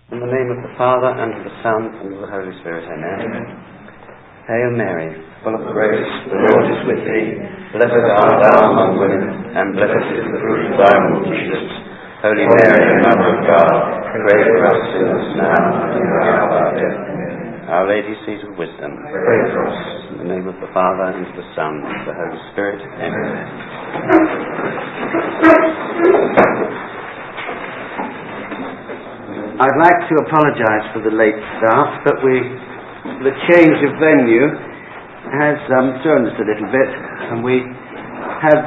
In the name of the Father, and of the Son, and of the Holy Spirit. Amen. Amen. Hail Mary, full of grace, the Lord is with thee. Blessed art thou among women, and blessed is the fruit of thy womb, Jesus. Holy Mary, Mother of God, pray for us sinners now and in the hour of our death. Our Lady, seat of wisdom, pray for us. In the name of the Father, and of the Son, and of the Holy Spirit. Amen. I'd like to apologise for the late start, but the change of venue has thrown us a little bit, and we have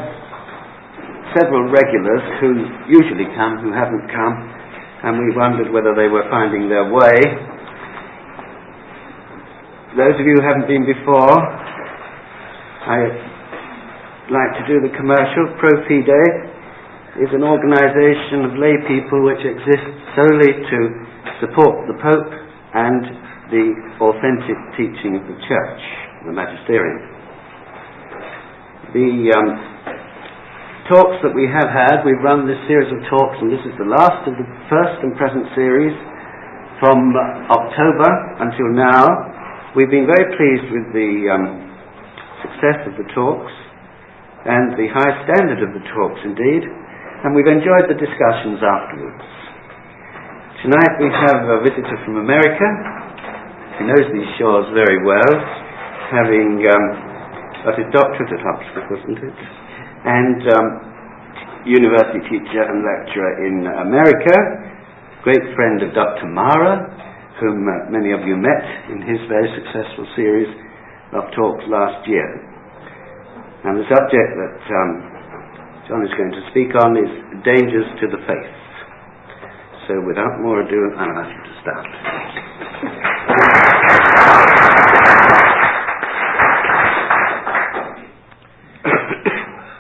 several regulars who usually come who haven't come, and we wondered whether they were finding their way. Those of you who haven't been before, I'd like to do the commercial. Pro Fide is an organisation of lay people which exists solely to support the Pope and the authentic teaching of the Church, the magisterium. The talks that we have had, we've run this series of talks, and this is the last of the first and present series from October until now. We've been very pleased with the success of the talks and the high standard of the talks indeed, and we've enjoyed the discussions afterwards. Tonight we have a visitor from America. He knows these shores very well, having got his doctorate at Oxford, wasn't it? And university teacher and lecturer in America, great friend of Dr. Mara, whom many of you met in his very successful series of talks last year. And the subject that John is going to speak on is dangers to the faith. So without more ado, I'll ask you to start.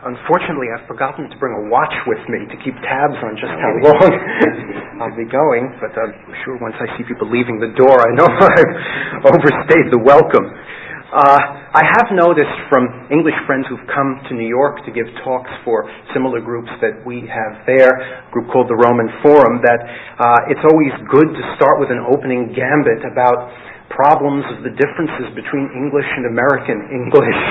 Unfortunately, I've forgotten to bring a watch with me to keep tabs on just how long I'll be going, but I'm sure once I see people leaving the door, I know I've overstayed the welcome. I have noticed from English friends who've come to New York to give talks for similar groups that we have there, a group called the Roman Forum, that it's always good to start with an opening gambit about problems of the differences between English and American English.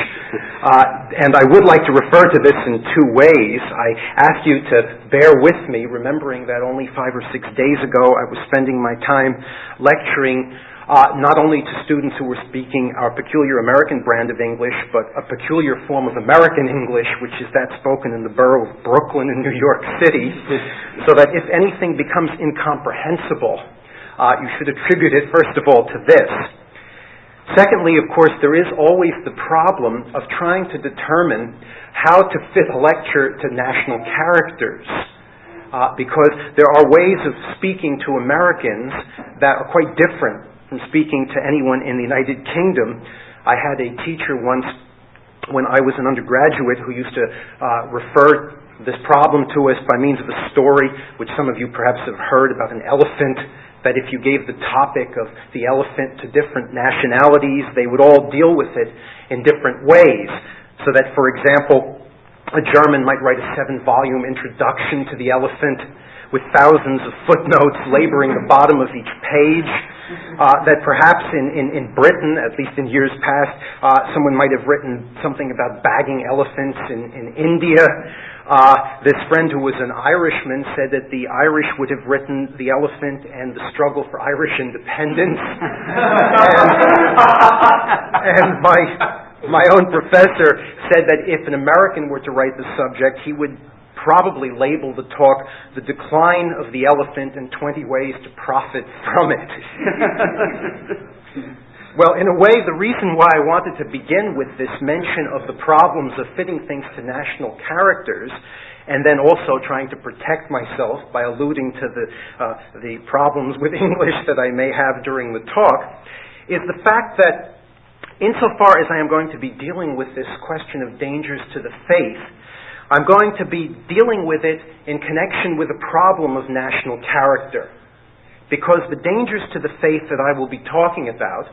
And I would like to refer to this in two ways. I ask you to bear with me, remembering that only 5 or 6 days ago I was spending my time lecturing not only to students who were speaking our peculiar American brand of English, but a peculiar form of American English, which is that spoken in the borough of Brooklyn in New York City, so that if anything becomes incomprehensible, you should attribute it, first of all, to this. Secondly, of course, there is always the problem of trying to determine how to fit a lecture to national characters. Because there are ways of speaking to Americans that are quite different from speaking to anyone in the United Kingdom. I had a teacher once when I was an undergraduate who used to refer this problem to us by means of a story which some of you perhaps have heard about an elephant, that if you gave the topic of the elephant to different nationalities, they would all deal with it in different ways. So that, for example, a German might write a 7-volume introduction to the elephant with thousands of footnotes laboring the bottom of each page. That perhaps in Britain, at least in years past, someone might have written something about bagging elephants in India. This friend who was an Irishman said that the Irish would have written The Elephant and the Struggle for Irish Independence. and my own professor said that if an American were to write the subject, he would probably label the talk The Decline of the Elephant and 20 Ways to Profit from It. Well, in a way, the reason why I wanted to begin with this mention of the problems of fitting things to national characters, and then also trying to protect myself by alluding to the problems with English that I may have during the talk, is the fact that insofar as I am going to be dealing with this question of dangers to the faith, I'm going to be dealing with it in connection with the problem of national character. Because the dangers to the faith that I will be talking about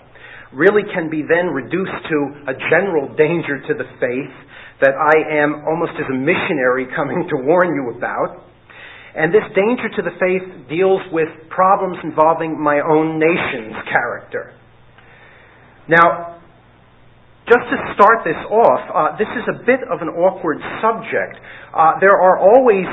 really can be then reduced to a general danger to the faith that I am almost as a missionary coming to warn you about. And this danger to the faith deals with problems involving my own nation's character. Now, just to start this off, this is a bit of an awkward subject. There are always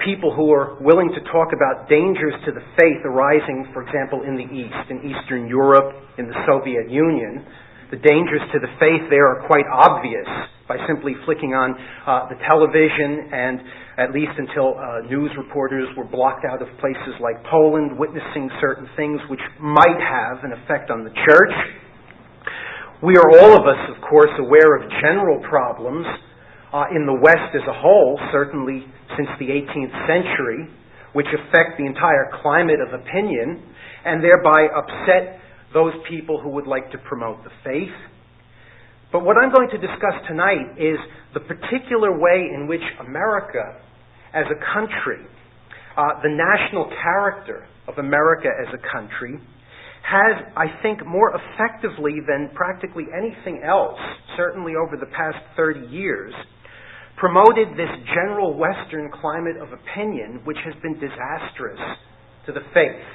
people who are willing to talk about dangers to the faith arising, for example, in the East, in Eastern Europe, in the Soviet Union. The dangers to the faith there are quite obvious by simply flicking on the television, and at least until news reporters were blocked out of places like Poland, witnessing certain things which might have an effect on the church. We are all of us, of course, aware of general problems in the West as a whole, certainly since the 18th century, which affect the entire climate of opinion and thereby upset those people who would like to promote the faith. But what I'm going to discuss tonight is the particular way in which America as a country, the national character of America as a country, has, I think, more effectively than practically anything else, certainly over the past 30 years, promoted this general Western climate of opinion which has been disastrous to the faith.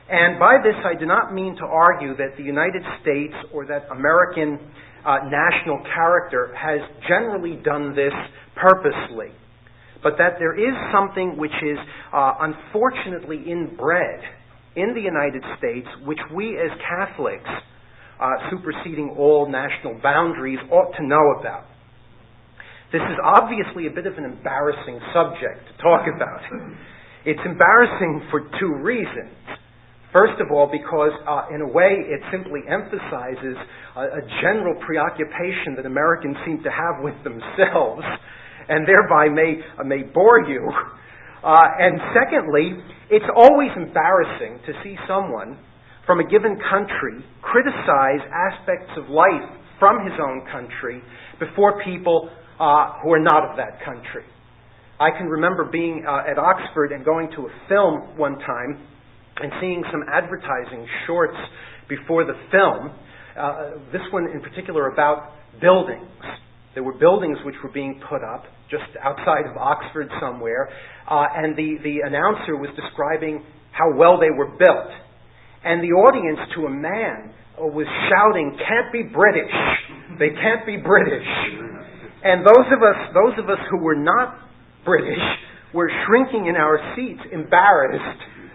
And by this I do not mean to argue that the United States or that American national character has generally done this purposely, but that there is something which is unfortunately inbred in the United States, which we as Catholics, superseding all national boundaries, ought to know about. This is obviously a bit of an embarrassing subject to talk about. It's embarrassing for two reasons. First of all, because in a way it simply emphasizes a general preoccupation that Americans seem to have with themselves, and thereby may bore you. And secondly, it's always embarrassing to see someone from a given country criticize aspects of life from his own country before people who are not of that country. I can remember being at Oxford and going to a film one time and seeing some advertising shorts before the film, this one in particular about buildings. There were buildings which were being put up just outside of Oxford somewhere, and the announcer was describing how well they were built. And the audience, to a man, was shouting, "Can't be British! They can't be British!" And those of us who were not British were shrinking in our seats,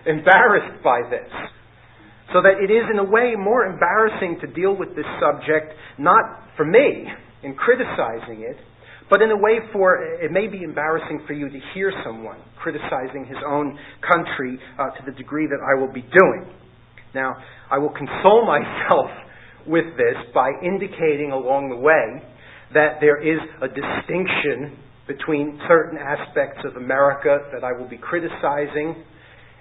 embarrassed by this. So that it is in a way more embarrassing to deal with this subject, not for me, in criticizing it, but in a way it may be embarrassing for you to hear someone criticizing his own country to the degree that I will be doing. Now, I will console myself with this by indicating along the way that there is a distinction between certain aspects of America that I will be criticizing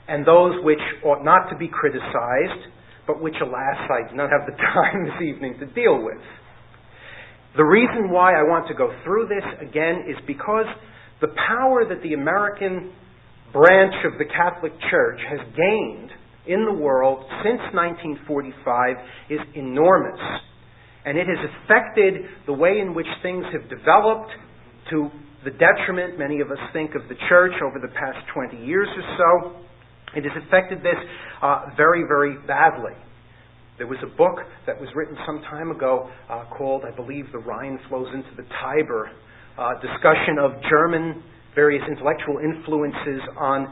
and those which ought not to be criticized, but which, alas, I do not have the time this evening to deal with. The reason why I want to go through this, again, is because the power that the American branch of the Catholic Church has gained in the world since 1945 is enormous. And it has affected the way in which things have developed to the detriment, many of us think, of the Church over the past 20 years or so. It has affected this very, very badly. There was a book that was written some time ago called, I believe, The Rhine Flows into the Tiber, discussion of German various intellectual influences on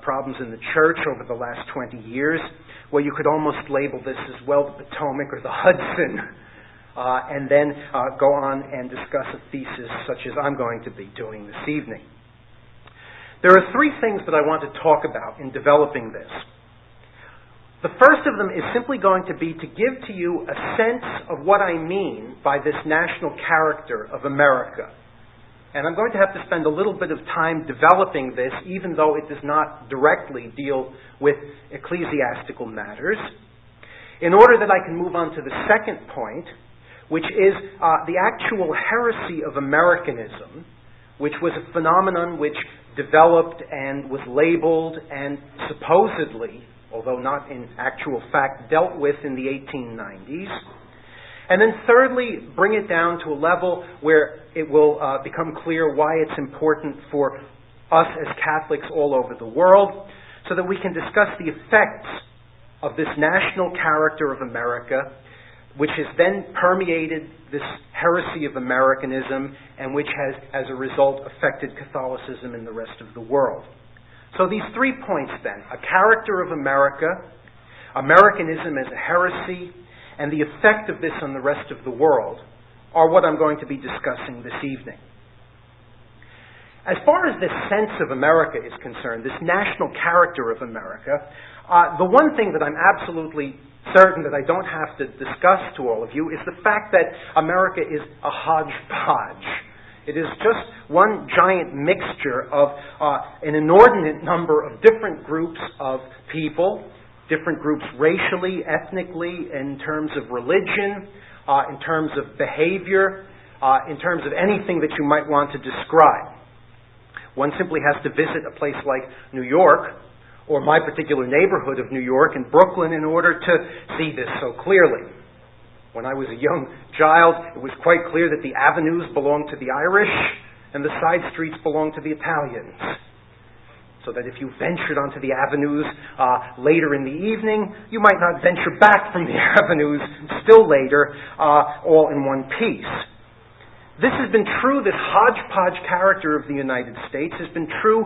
problems in the Church over the last 20 years, where you could almost label this as, well, the Potomac or the Hudson, and then go on and discuss a thesis such as I'm going to be doing this evening. There are three things that I want to talk about in developing this. The first of them is simply going to be to give to you a sense of what I mean by this national character of America. And I'm going to have to spend a little bit of time developing this, even though it does not directly deal with ecclesiastical matters, in order that I can move on to the second point, which is the actual heresy of Americanism, which was a phenomenon which developed and was labeled and supposedly, although not in actual fact, dealt with in the 1890s. And then thirdly, bring it down to a level where it will become clear why it's important for us as Catholics all over the world, so that we can discuss the effects of this national character of America, which has then permeated this heresy of Americanism, and which has, as a result, affected Catholicism in the rest of the world. So these 3 points then: a character of America, Americanism as a heresy, and the effect of this on the rest of the world, are what I'm going to be discussing this evening. As far as this sense of America is concerned, this national character of America, the one thing that I'm absolutely certain that I don't have to discuss to all of you is the fact that America is a hodgepodge. It is just one giant mixture of an inordinate number of different groups of people, different groups racially, ethnically, in terms of religion, in terms of behavior, in terms of anything that you might want to describe. One simply has to visit a place like New York, or my particular neighborhood of New York in Brooklyn, in order to see this so clearly. When I was a young child, it was quite clear that the avenues belonged to the Irish and the side streets belonged to the Italians. So that if you ventured onto the avenues later in the evening, you might not venture back from the avenues still later, all in one piece. This has been true, this hodgepodge character of the United States has been true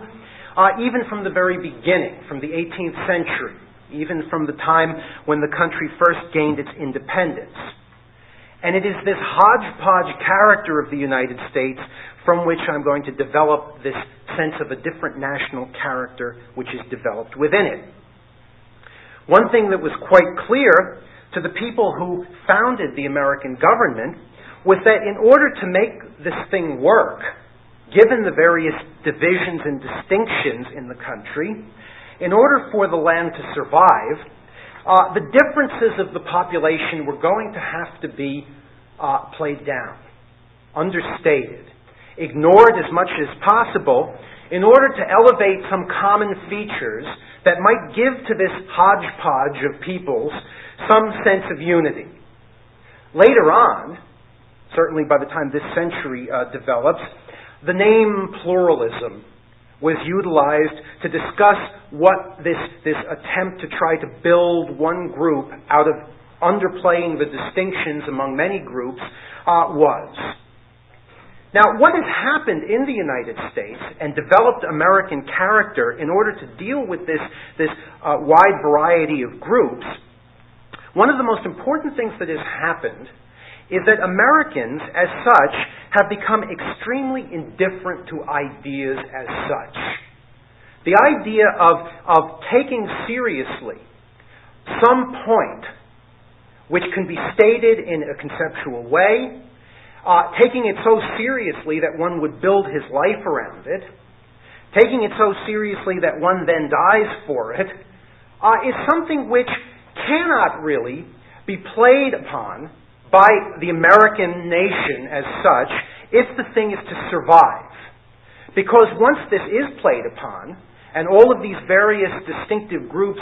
even from the very beginning, from the 18th century, even from the time when the country first gained its independence. And it is this hodgepodge character of the United States from which I'm going to develop this sense of a different national character which is developed within it. One thing that was quite clear to the people who founded the American government was that in order to make this thing work, given the various divisions and distinctions in the country, in order for the land to survive, the differences of the population were going to have to be played down, understated, ignored as much as possible, in order to elevate some common features that might give to this hodgepodge of peoples some sense of unity. Later on, certainly by the time this century develops, the name pluralism was utilized to discuss what this attempt to try to build one group out of underplaying the distinctions among many groups was. Now, what has happened in the United States and developed American character in order to deal with this wide variety of groups, one of the most important things that has happened is that Americans, as such, have become extremely indifferent to ideas as such. The idea of taking seriously some point which can be stated in a conceptual way, taking it so seriously that one would build his life around it, taking it so seriously that one then dies for it, is something which cannot really be played upon by the American nation as such if the thing is to survive. Because once this is played upon, and all of these various distinctive groups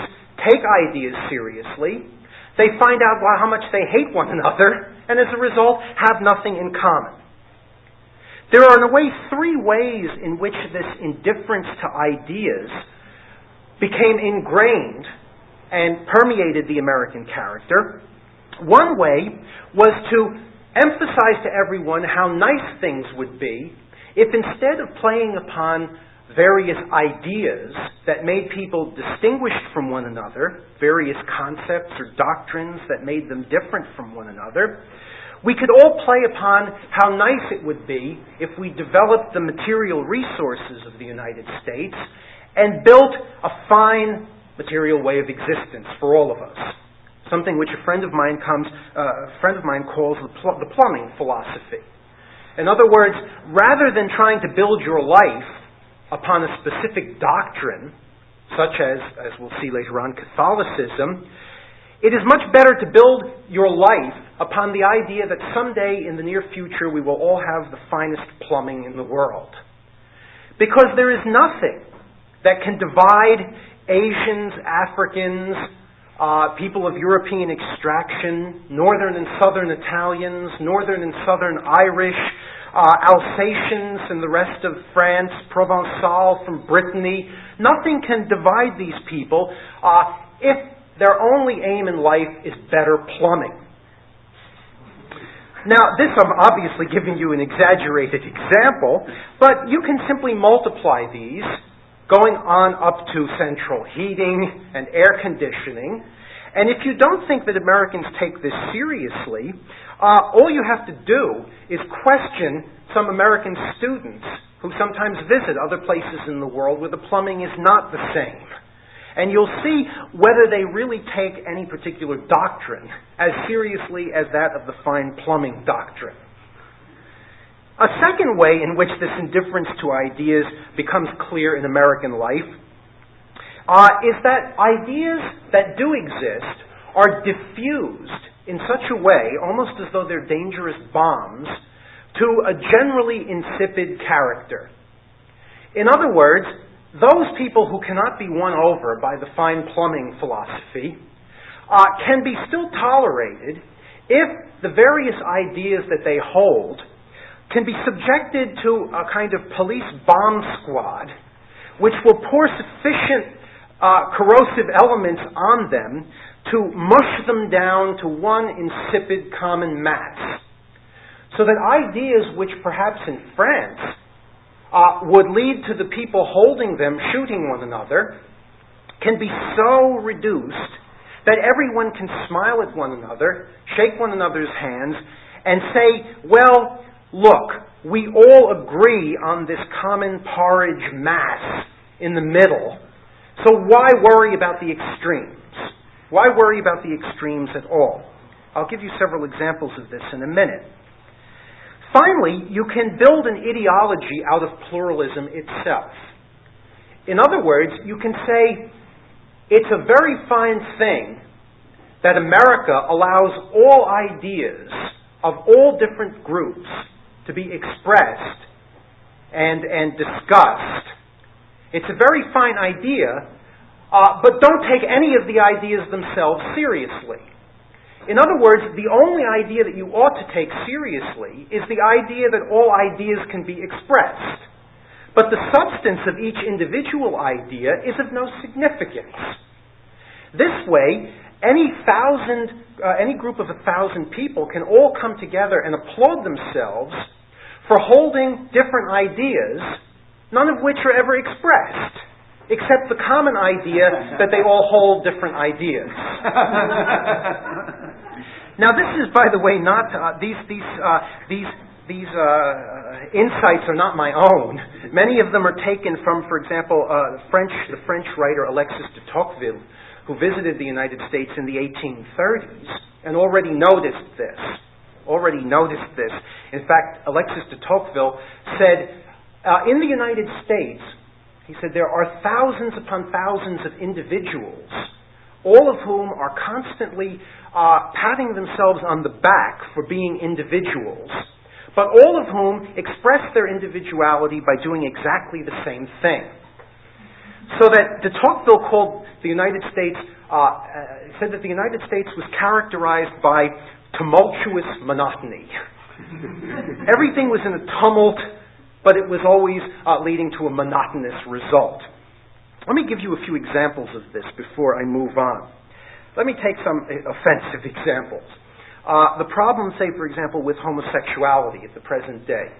take ideas seriously, they find out how much they hate one another, and as a result have nothing in common. There are in a way 3 ways in which this indifference to ideas became ingrained and permeated the American character. One way was to emphasize to everyone how nice things would be if instead of playing upon various ideas that made people distinguished from one another, various concepts or doctrines that made them different from one another, we could all play upon how nice it would be if we developed the material resources of the United States and built a fine material way of existence for all of us. Something which a friend of mine calls the plumbing philosophy. In other words, rather than trying to build your life upon a specific doctrine, such as we'll see later on, Catholicism, it is much better to build your life upon the idea that someday in the near future we will all have the finest plumbing in the world. Because there is nothing that can divide Asians, Africans, people of European extraction, northern and southern Italians, northern and southern Irish, Alsatians and the rest of France, Provençal from Brittany. Nothing can divide these people if their only aim in life is better plumbing. Now, this I'm obviously giving you an exaggerated example, but you can simply multiply these, going on up to central heating and air conditioning. And if you don't think that Americans take this seriously, all you have to do is question some American students who sometimes visit other places in the world where the plumbing is not the same. And you'll see whether they really take any particular doctrine as seriously as that of the fine plumbing doctrine. A second way in which this indifference to ideas becomes clear in American life is that ideas that do exist are diffused in such a way, almost as though they're dangerous bombs, to a generally insipid character. In other words, those people who cannot be won over by the fine plumbing philosophy can be still tolerated if the various ideas that they hold can be subjected to a kind of police bomb squad which will pour sufficient corrosive elements on them to mush them down to one insipid common mass. So that ideas which perhaps in France would lead to the people holding them shooting one another can be so reduced that everyone can smile at one another, shake one another's hands, and say, well, look, we all agree on this common porridge mass in the middle, so why worry about the extremes? Why worry about the extremes at all? I'll give you several examples of this in a minute. Finally, you can build an ideology out of pluralism itself. In other words, you can say, it's a very fine thing that America allows all ideas of all different groups to be expressed and discussed. It's a very fine idea, but don't take any of the ideas themselves seriously. In other words, the only idea that you ought to take seriously is the idea that all ideas can be expressed. But the substance of each individual idea is of no significance. This way, any group of 1,000 people can all come together and applaud themselves for holding different ideas, none of which are ever expressed, except the common idea that they all hold different ideas. Now, this is, by the way, not these insights are not my own. Many of them are taken from, for example, the French writer Alexis de Tocqueville, who visited the United States in the 1830s and already noticed this. In fact, Alexis de Tocqueville said, in the United States, he said, there are thousands upon thousands of individuals, all of whom are constantly patting themselves on the back for being individuals, but all of whom express their individuality by doing exactly the same thing. So that de Tocqueville called the United States, said that the United States was characterized by tumultuous monotony. Everything was in a tumult, but it was always leading to a monotonous result. Let me give you a few examples of this before I move on. Let me take some offensive examples. The problem, say, for example, with homosexuality at the present day.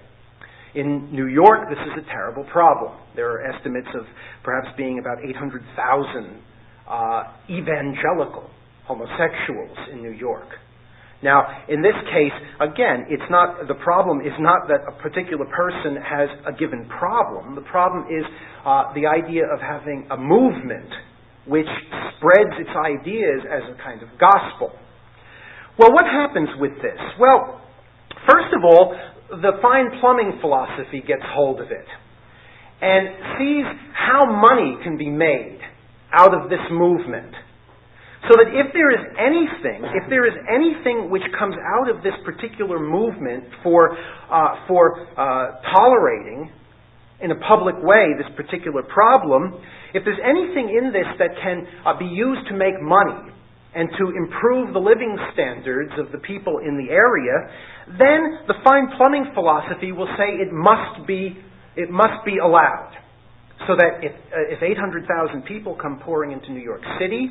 In New York, this is a terrible problem. There are estimates of perhaps being about 800,000 evangelical homosexuals in New York. Now, in this case, again, the problem is not that a particular person has a given problem. The problem is the idea of having a movement which spreads its ideas as a kind of gospel. Well, what happens with this? Well, first of all, the fine plumbing philosophy gets hold of it and sees how money can be made out of this movement. So that if there is anything which comes out of this particular movement for tolerating in a public way this particular problem, if there's anything in this that can be used to make money, and to improve the living standards of the people in the area, then the fine plumbing philosophy will say it must be allowed. So that if 800,000 people come pouring into New York City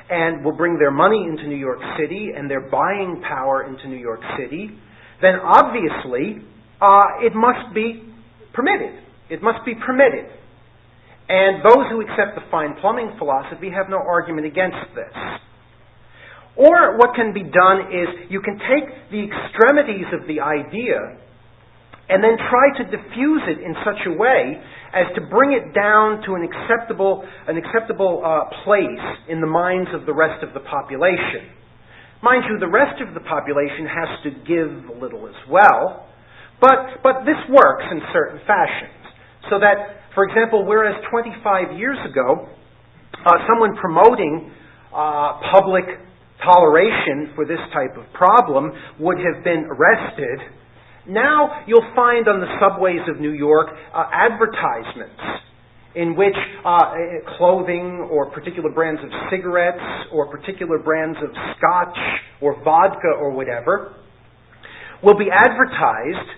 and will bring their money into New York City and their buying power into New York City, then obviously it must be permitted. It must be permitted. And those who accept the fine plumbing philosophy have no argument against this. Or what can be done is you can take the extremities of the idea and then try to diffuse it in such a way as to bring it down to an acceptable place in the minds of the rest of the population. Mind you, the rest of the population has to give a little as well, but this works in certain fashions. So that, for example, whereas 25 years ago, someone promoting public toleration for this type of problem would have been arrested, now you'll find on the subways of New York advertisements in which clothing or particular brands of cigarettes or particular brands of scotch or vodka or whatever will be advertised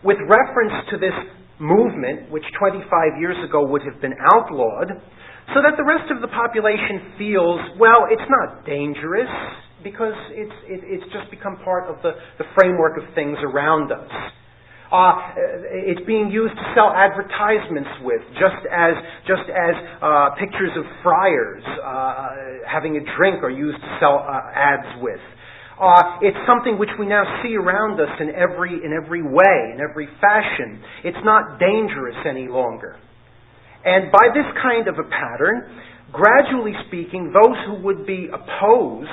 with reference to this movement, which 25 years ago would have been outlawed, so that the rest of the population feels, well, it's not dangerous, because it's just become part of the framework of things around us. It's being used to sell advertisements with, just as pictures of friars having a drink are used to sell ads with. It's something which we now see around us in every way, in every fashion. It's not dangerous any longer. And by this kind of a pattern, gradually speaking, those who would be opposed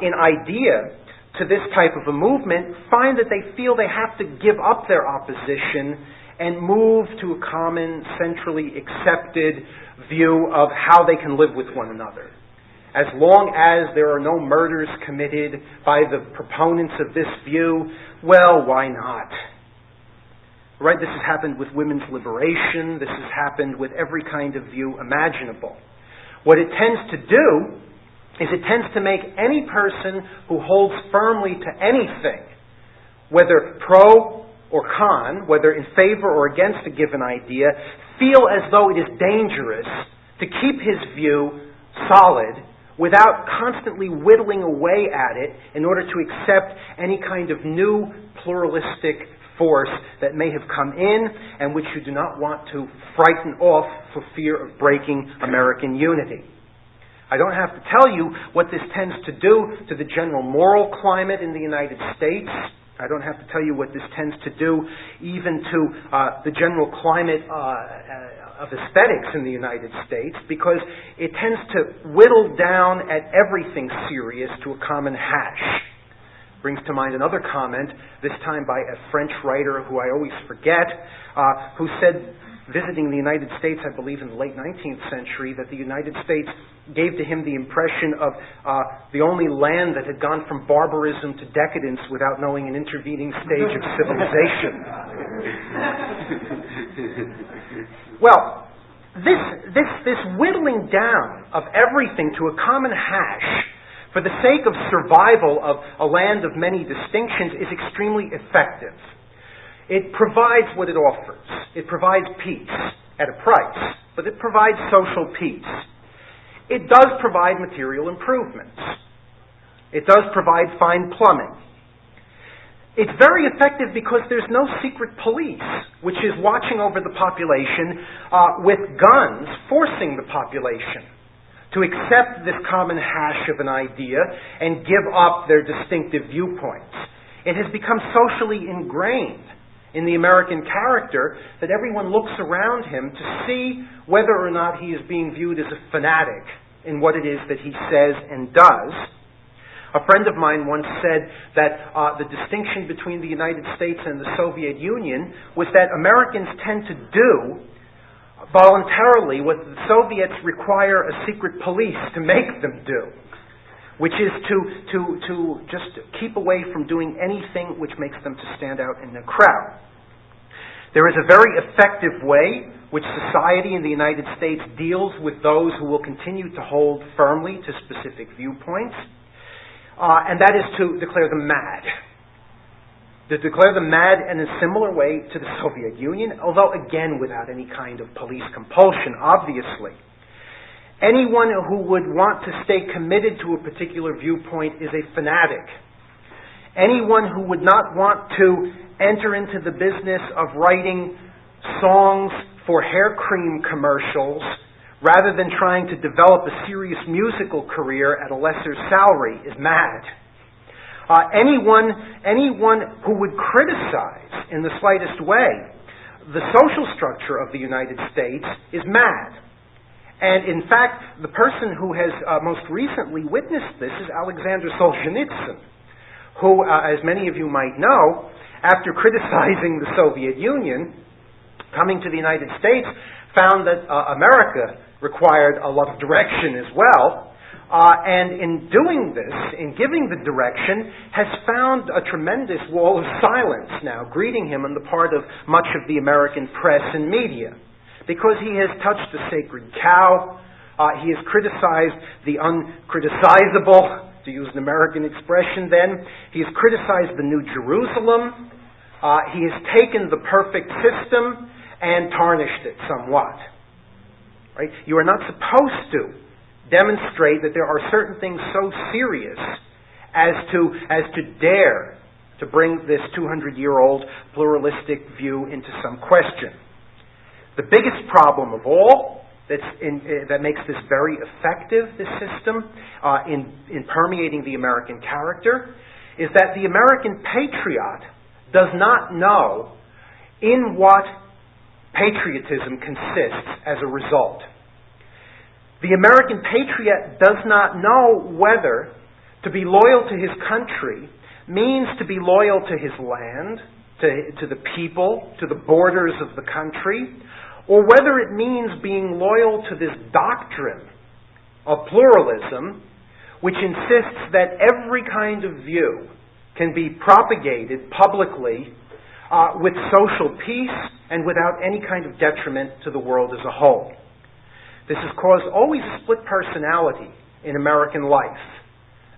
in idea to this type of a movement find that they feel they have to give up their opposition and move to a common, centrally accepted view of how they can live with one another. As long as there are no murders committed by the proponents of this view, well, why not? Right? This has happened with women's liberation. This has happened with every kind of view imaginable. What it tends to do is it tends to make any person who holds firmly to anything, whether pro or con, whether in favor or against a given idea, feel as though it is dangerous to keep his view solid without constantly whittling away at it in order to accept any kind of new pluralistic force that may have come in and which you do not want to frighten off for fear of breaking American unity. I don't have to tell you what this tends to do to the general moral climate in the United States. I don't have to tell you what this tends to do even to the general climate of aesthetics in the United States, because it tends to whittle down at everything serious to a common hash. Brings to mind another comment, this time by a French writer who I always forget, who said, visiting the United States, I believe in the late 19th century, that the United States gave to him the impression of the only land that had gone from barbarism to decadence without knowing an intervening stage of civilization. Well, this whittling down of everything to a common hash for the sake of survival of a land of many distinctions is extremely effective. It provides what it offers. It provides peace at a price, but it provides social peace. It does provide material improvements. It does provide fine plumbing. It's very effective because there's no secret police which is watching over the population with guns, forcing the population to accept this common hash of an idea and give up their distinctive viewpoints. It has become socially ingrained in the American character that everyone looks around him to see whether or not he is being viewed as a fanatic in what it is that he says and does. A friend of mine once said that the distinction between the United States and the Soviet Union was that Americans tend to do voluntarily what the Soviets require a secret police to make them do, which is to just keep away from doing anything which makes them to stand out in the crowd. There is a very effective way which society in the United States deals with those who will continue to hold firmly to specific viewpoints, and that is to declare them mad. To declare them mad in a similar way to the Soviet Union, although again without any kind of police compulsion, obviously. Anyone who would want to stay committed to a particular viewpoint is a fanatic. Anyone who would not want to enter into the business of writing songs for hair cream commercials rather than trying to develop a serious musical career at a lesser salary is mad. Anyone who would criticize in the slightest way the social structure of the United States is mad. And in fact, the person who has most recently witnessed this is Alexander Solzhenitsyn, who, as many of you might know, after criticizing the Soviet Union, coming to the United States, found that America required a lot of direction as well, and in doing this, in giving the direction, has found a tremendous wall of silence now greeting him on the part of much of the American press and media. Because he has touched the sacred cow, he has criticized the uncriticizable, to use an American expression then. He has criticized the New Jerusalem. He has taken the perfect system and tarnished it somewhat. Right? You are not supposed to demonstrate that there are certain things so serious as to dare to bring this 200-year-old pluralistic view into some question. The biggest problem of all that makes this very effective, this system, in permeating the American character, is that the American patriot does not know in what patriotism consists as a result. The American patriot does not know whether to be loyal to his country means to be loyal to his land, to the people, to the borders of the country, or whether it means being loyal to this doctrine of pluralism, which insists that every kind of view can be propagated publicly with social peace and without any kind of detriment to the world as a whole. This has caused always a split personality in American life,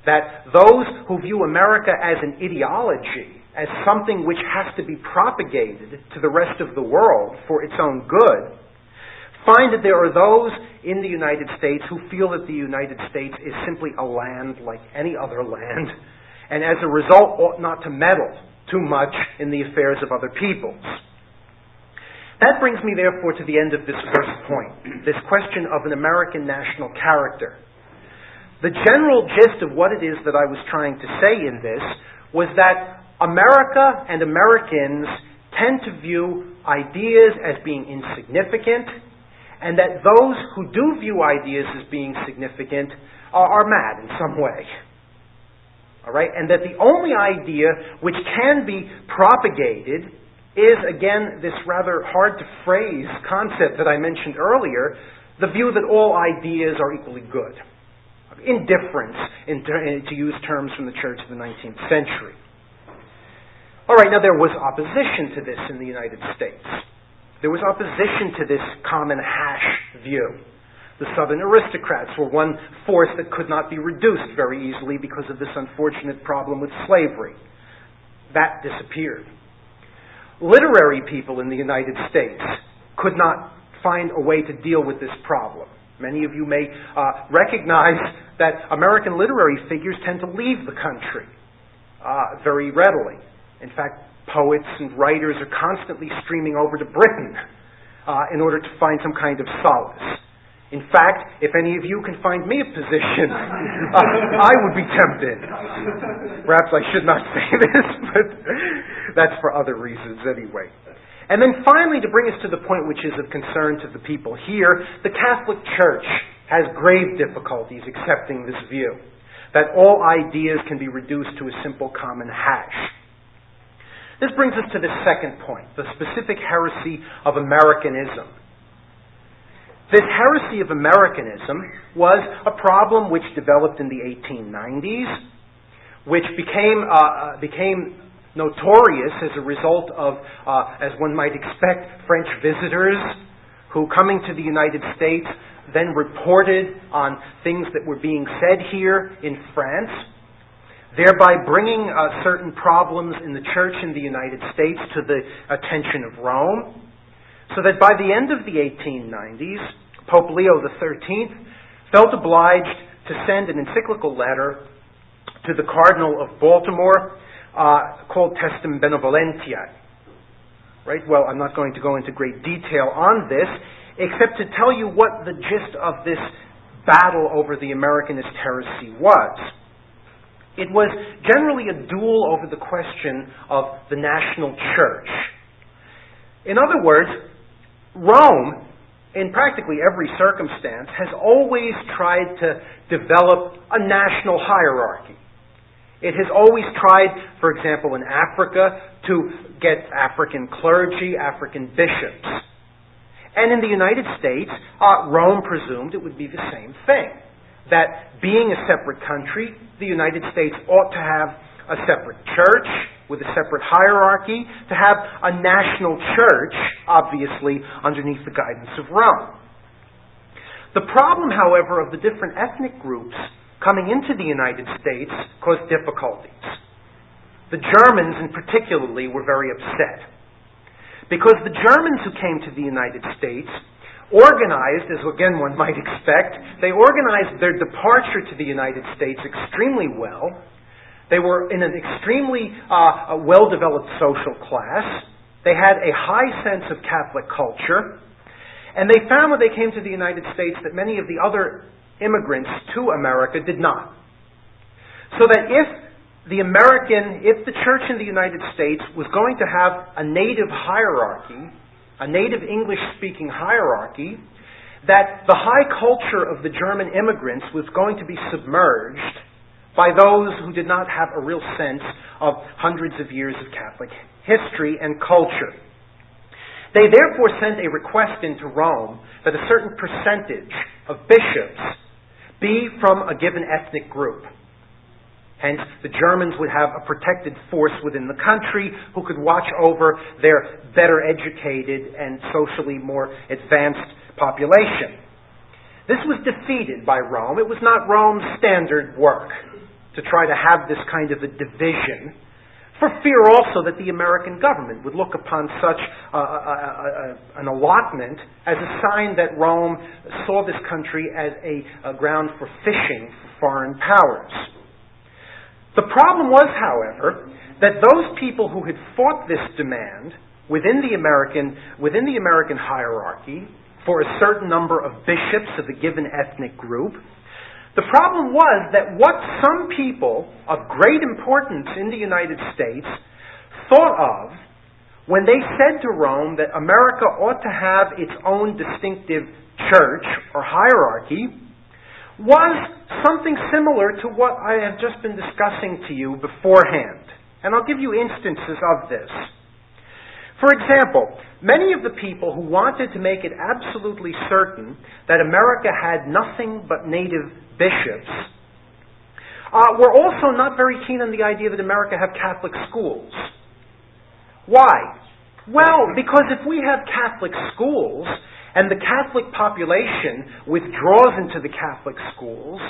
that those who view America as an ideology, as something which has to be propagated to the rest of the world for its own good, find that there are those in the United States who feel that the United States is simply a land like any other land, and as a result ought not to meddle too much in the affairs of other peoples. That brings me, therefore, to the end of this first point, this question of an American national character. The general gist of what it is that I was trying to say in this was that America and Americans tend to view ideas as being insignificant, and that those who do view ideas as being significant are mad in some way. All right? And that the only idea which can be propagated is, again, this rather hard-to-phrase concept that I mentioned earlier, the view that all ideas are equally good. Indifference, to use terms from the Church of the 19th century. All right, now there was opposition to this in the United States. There was opposition to this common hash view. The Southern aristocrats were one force that could not be reduced very easily because of this unfortunate problem with slavery. That disappeared. Literary people in the United States could not find a way to deal with this problem. Many of you may recognize that American literary figures tend to leave the country very readily. In fact, poets and writers are constantly streaming over to Britain in order to find some kind of solace. In fact, if any of you can find me a position, I would be tempted. Perhaps I should not say this, but that's for other reasons anyway. And then finally, to bring us to the point which is of concern to the people here, the Catholic Church has grave difficulties accepting this view, that all ideas can be reduced to a simple common hash. This brings us to the second point, the specific heresy of Americanism. This heresy of Americanism was a problem which developed in the 1890s, which became notorious as a result of, as one might expect, French visitors who, coming to the United States, then reported on things that were being said here in France, thereby bringing certain problems in the church in the United States to the attention of Rome, so that by the end of the 1890s, Pope Leo XIII felt obliged to send an encyclical letter to the Cardinal of Baltimore called Testem Benevolentiae. Right? Well, I'm not going to go into great detail on this, except to tell you what the gist of this battle over the Americanist heresy was. It was generally a duel over the question of the national church. In other words, Rome, in practically every circumstance, has always tried to develop a national hierarchy. It has always tried, for example, in Africa, to get African clergy, African bishops. And in the United States, Rome presumed it would be the same thing. That being a separate country, the United States ought to have a separate church with a separate hierarchy, to have a national church, obviously, underneath the guidance of Rome. The problem, however, of the different ethnic groups coming into the United States caused difficulties. The Germans, in particularly, were very upset. Because the Germans who came to the United States organized, as again one might expect, they organized their departure to the United States extremely well. They were in an extremely well-developed social class. They had a high sense of Catholic culture. And they found when they came to the United States that many of the other immigrants to America did not. So that if the church in the United States was going to have a native hierarchy, a native English-speaking hierarchy, that the high culture of the German immigrants was going to be submerged by those who did not have a real sense of hundreds of years of Catholic history and culture. They therefore sent a request into Rome that a certain percentage of bishops be from a given ethnic group. Hence, the Germans would have a protected force within the country who could watch over their better educated and socially more advanced population. This was defeated by Rome. It was not Rome's standard work to try to have this kind of a division, for fear also that the American government would look upon such an allotment as a sign that Rome saw this country as a ground for fishing for foreign powers. The problem was, however, that those people who had fought this demand within the American hierarchy for a certain number of bishops of a given ethnic group, the problem was that what some people of great importance in the United States thought of when they said to Rome that America ought to have its own distinctive church or hierarchy was something similar to what I have just been discussing to you beforehand. And I'll give you instances of this. For example, many of the people who wanted to make it absolutely certain that America had nothing but native bishops were also not very keen on the idea that America have Catholic schools. Why? Well, because if we have Catholic schools and the Catholic population withdraws into the Catholic schools,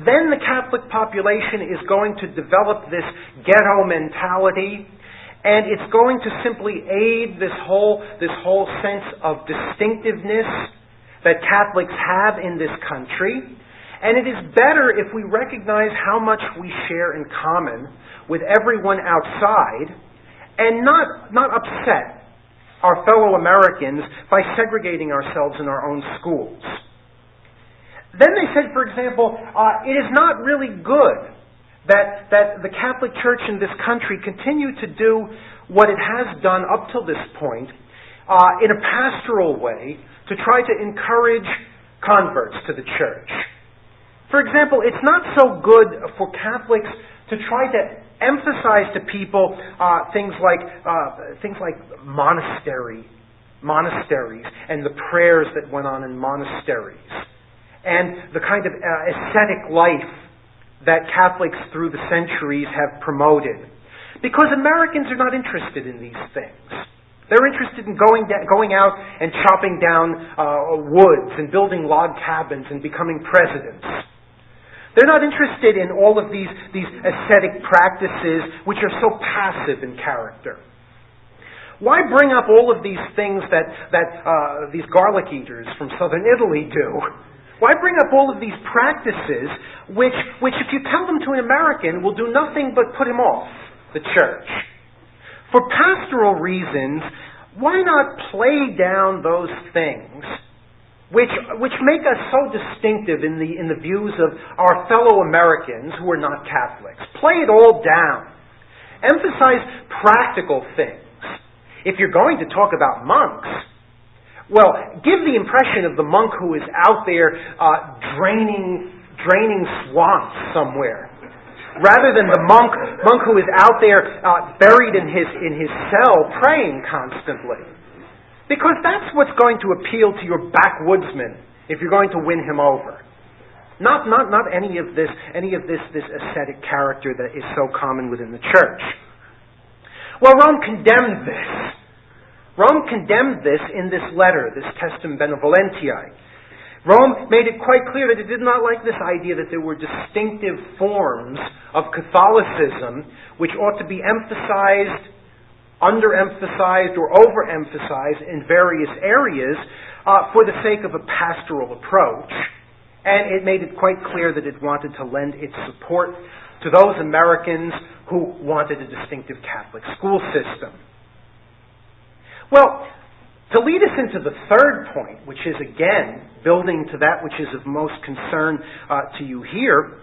then the Catholic population is going to develop this ghetto mentality, and it's going to simply aid this whole sense of distinctiveness that Catholics have in this country. And it is better if we recognize how much we share in common with everyone outside and not upset our fellow Americans by segregating ourselves in our own schools. Then they said, for example, it is not really good that the Catholic Church in this country continue to do what it has done up till this point in a pastoral way to try to encourage converts to the church. For example, it's not so good for Catholics to try to emphasize to people things like monasteries and the prayers that went on in monasteries and the kind of ascetic life that Catholics through the centuries have promoted. Because Americans are not interested in these things. They're interested in going out and chopping down woods and building log cabins and becoming presidents. They're not interested in all of these ascetic practices which are so passive in character. Why bring up all of these things that these garlic eaters from southern Italy do? Why bring up all of these practices which if you tell them to an American, will do nothing but put him off the church? For pastoral reasons, why not play down those things which make us so distinctive in the views of our fellow Americans who are not Catholics? Play it all down. Emphasize practical things. If you're going to talk about monks, well, give the impression of the monk who is out there draining swamps somewhere, rather than the monk who is out there buried in his cell praying constantly. Because that's what's going to appeal to your backwoodsman if you're going to win him over. Not any of this ascetic character that is so common within the church. Well, Rome condemned this. Rome condemned this in this letter, this Testem Benevolentiae. Rome made it quite clear that it did not like this idea that there were distinctive forms of Catholicism which ought to be emphasized, underemphasized, or overemphasized in various areas for the sake of a pastoral approach. And it made it quite clear that it wanted to lend its support to those Americans who wanted a distinctive Catholic school system. Well, to lead us into the third point, which is again building to that which is of most concern to you here,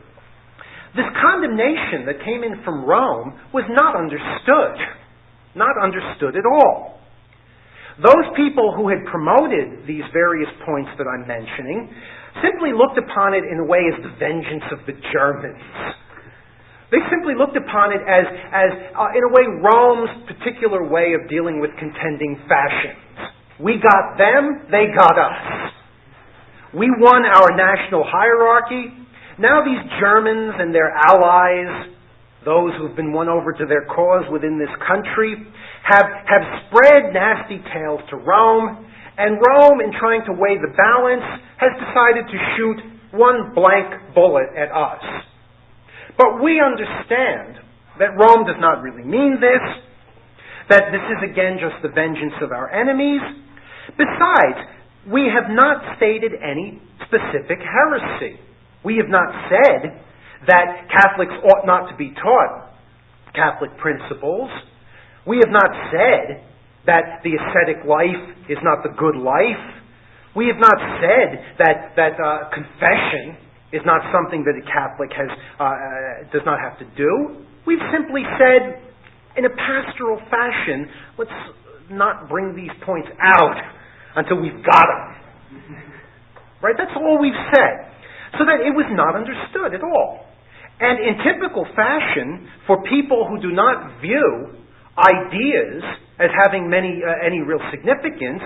this condemnation that came in from Rome was not understood. Not understood at all. Those people who had promoted these various points that I'm mentioning simply looked upon it in a way as the vengeance of the Germans. They simply looked upon it as in a way, Rome's particular way of dealing with contending fashions. We got them, they got us. We won our national hierarchy. Now these Germans and their allies, those who've been won over to their cause within this country, have spread nasty tales to Rome, and Rome, in trying to weigh the balance, has decided to shoot one blank bullet at us. But we understand that Rome does not really mean this, that this is again just the vengeance of our enemies. Besides, we have not stated any specific heresy. We have not said that Catholics ought not to be taught Catholic principles. We have not said that the ascetic life is not the good life. We have not said that confession is not something that a Catholic does not have to do. We've simply said, in a pastoral fashion, let's not bring these points out until we've got them. Right? That's all we've said. So that it was not understood at all. And in typical fashion, for people who do not view ideas as having any real significance,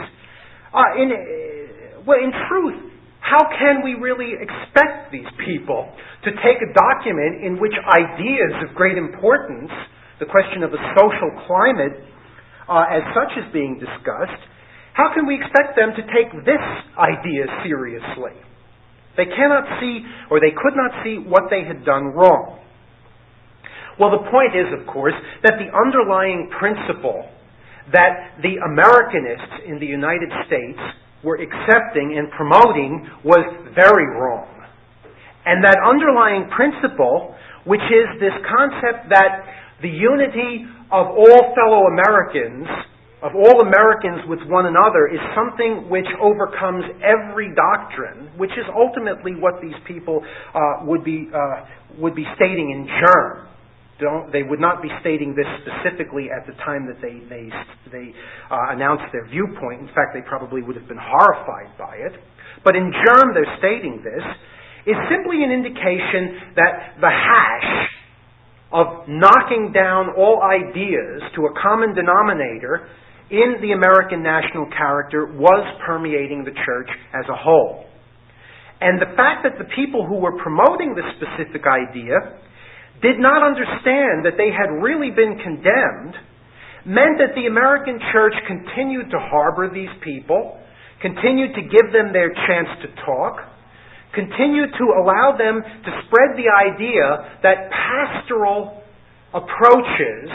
in truth, how can we really expect these people to take a document in which ideas of great importance, the question of a social climate as such is being discussed, how can we expect them to take this idea seriously? They cannot see, or they could not see, what they had done wrong. Well, the point is, of course, that the underlying principle that the Americanists in the United States were accepting and promoting was very wrong. And that underlying principle, which is this concept that the unity of all fellow Americans, of all Americans with one another, is something which overcomes every doctrine, which is ultimately what these people would be stating in germ. They would not be stating this specifically at the time that they announced their viewpoint. In fact, they probably would have been horrified by it. But in germ, they're stating this is simply an indication that the hash of knocking down all ideas to a common denominator in the American national character was permeating the church as a whole. And the fact that the people who were promoting this specific idea did not understand that they had really been condemned meant that the American church continued to harbor these people, continued to give them their chance to talk, continued to allow them to spread the idea that pastoral approaches,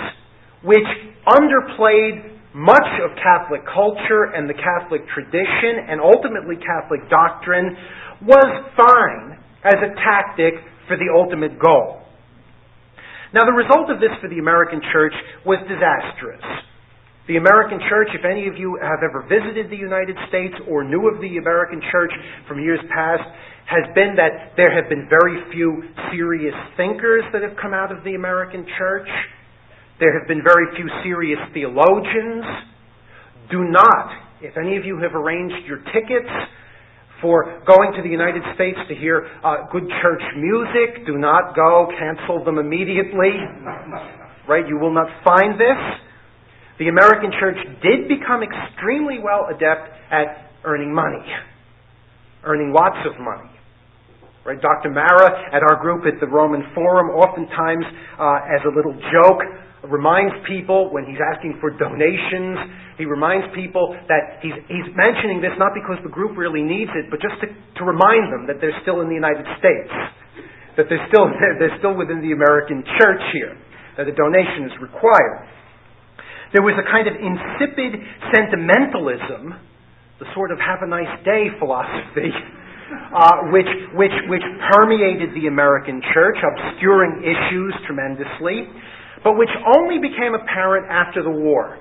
which underplayed much of Catholic culture and the Catholic tradition and ultimately Catholic doctrine, was fine as a tactic for the ultimate goal. Now, the result of this for the American church was disastrous. The American church, if any of you have ever visited the United States or knew of the American church from years past, has been that there have been very few serious thinkers that have come out of the American church. There have been very few serious theologians. Do not, if any of you have arranged your tickets for going to the United States to hear good church music, do not go, cancel them immediately. Right? You will not find this. The American church did become extremely well adept at earning money. Earning lots of money. Right? Dr. Mara at our group at the Roman Forum oftentimes, as a little joke, reminds people when he's asking for donations, he reminds people that he's mentioning this not because the group really needs it, but just to remind them that they're still in the United States, that they're still within the American church here, that a donation is required. There was a kind of insipid sentimentalism, the sort of have a nice day philosophy, which permeated the American church, obscuring issues tremendously, but which only became apparent after the war.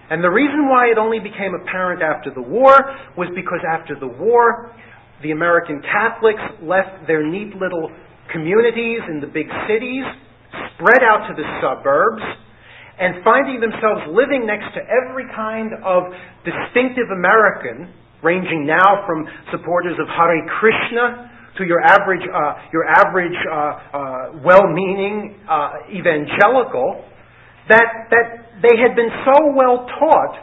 And the reason why it only became apparent after the war was because after the war, the American Catholics left their neat little communities in the big cities, spread out to the suburbs, and finding themselves living next to every kind of distinctive American, ranging now from supporters of Hare Krishna to your average well-meaning evangelical, that they had been so well taught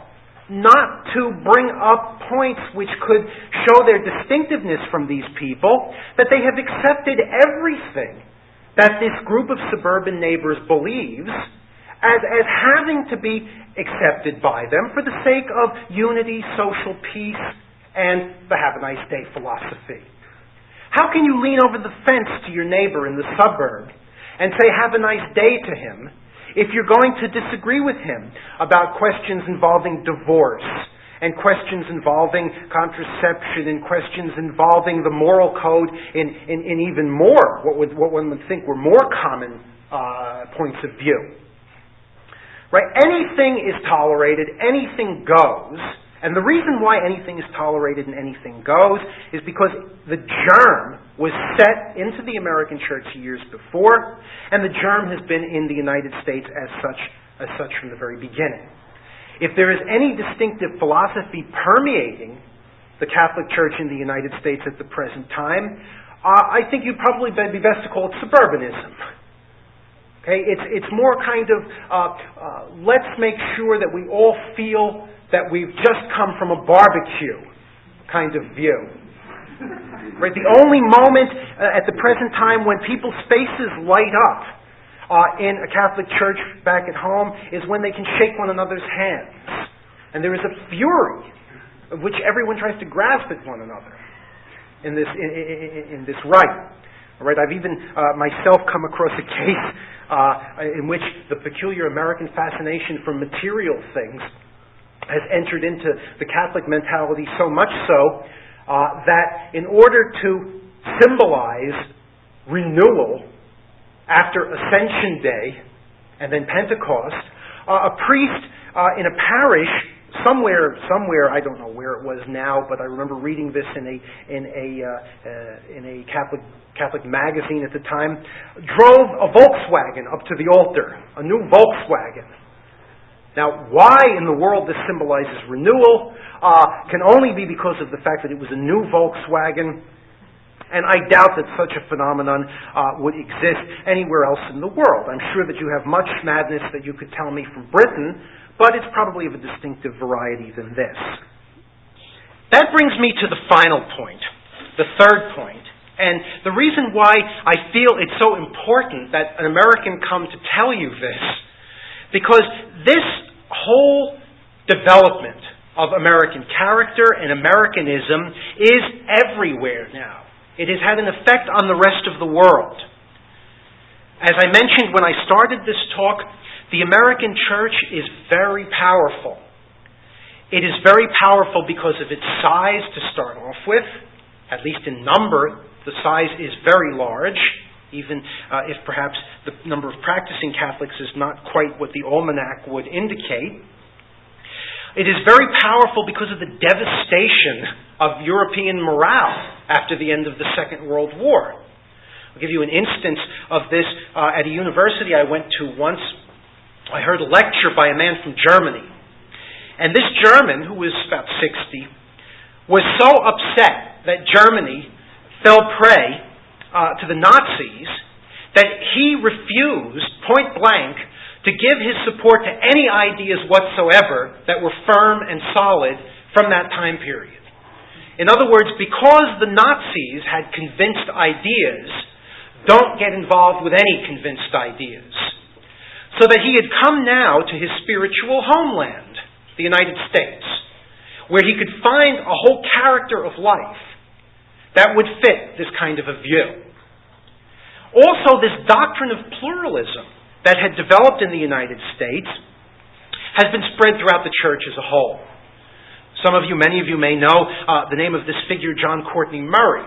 not to bring up points which could show their distinctiveness from these people, that they have accepted everything that this group of suburban neighbors believes as having to be accepted by them for the sake of unity, social peace, and the have a nice day philosophy. How can you lean over the fence to your neighbor in the suburb and say have a nice day to him if you're going to disagree with him about questions involving divorce and questions involving contraception and questions involving the moral code in even more, what one would think were more common points of view? Right? Anything is tolerated, anything goes. And the reason why anything is tolerated and anything goes is because the germ was set into the American church years before, and the germ has been in the United States as such from the very beginning. If there is any distinctive philosophy permeating the Catholic Church in the United States at the present time, I think you'd probably be best to call it suburbanism. Okay, it's more kind of let's make sure that we all feel that we've just come from a barbecue kind of view. Right? The only moment at the present time when people's faces light up in a Catholic church back at home is when they can shake one another's hands. And there is a fury of which everyone tries to grasp at one another in this rite. All right, I've even myself come across a case in which the peculiar American fascination for material things has entered into the Catholic mentality so much so that in order to symbolize renewal after Ascension Day and then Pentecost, a priest in a parish somewhere, I don't know where it was now, but I remember reading this in a Catholic magazine at the time, drove a Volkswagen up to the altar, a new Volkswagen. Now, why in the world this symbolizes renewal can only be because of the fact that it was a new Volkswagen, and I doubt that such a phenomenon would exist anywhere else in the world. I'm sure that you have much madness that you could tell me from Britain, but it's probably of a distinctive variety than this. That brings me to the final point, the third point, and the reason why I feel it's so important that an American come to tell you this, because this whole development of American character and Americanism is everywhere now. It has had an effect on the rest of the world. As I mentioned when I started this talk, the American church is very powerful. It is very powerful because of its size to start off with. At least in number, the size is very large, even if perhaps the number of practicing Catholics is not quite what the almanac would indicate. It is very powerful because of the devastation of European morale after the end of the Second World War. I'll give you an instance of this. At a university I went to once, I heard a lecture by a man from Germany. And this German, who was about 60, was so upset that Germany fell prey to the Nazis that he refused, point blank, to give his support to any ideas whatsoever that were firm and solid from that time period. In other words, because the Nazis had convinced ideas, don't get involved with any convinced ideas. So that he had come now to his spiritual homeland, the United States, where he could find a whole character of life that would fit this kind of a view. Also, this doctrine of pluralism that had developed in the United States has been spread throughout the church as a whole. Many of you may know the name of this figure, John Courtney Murray,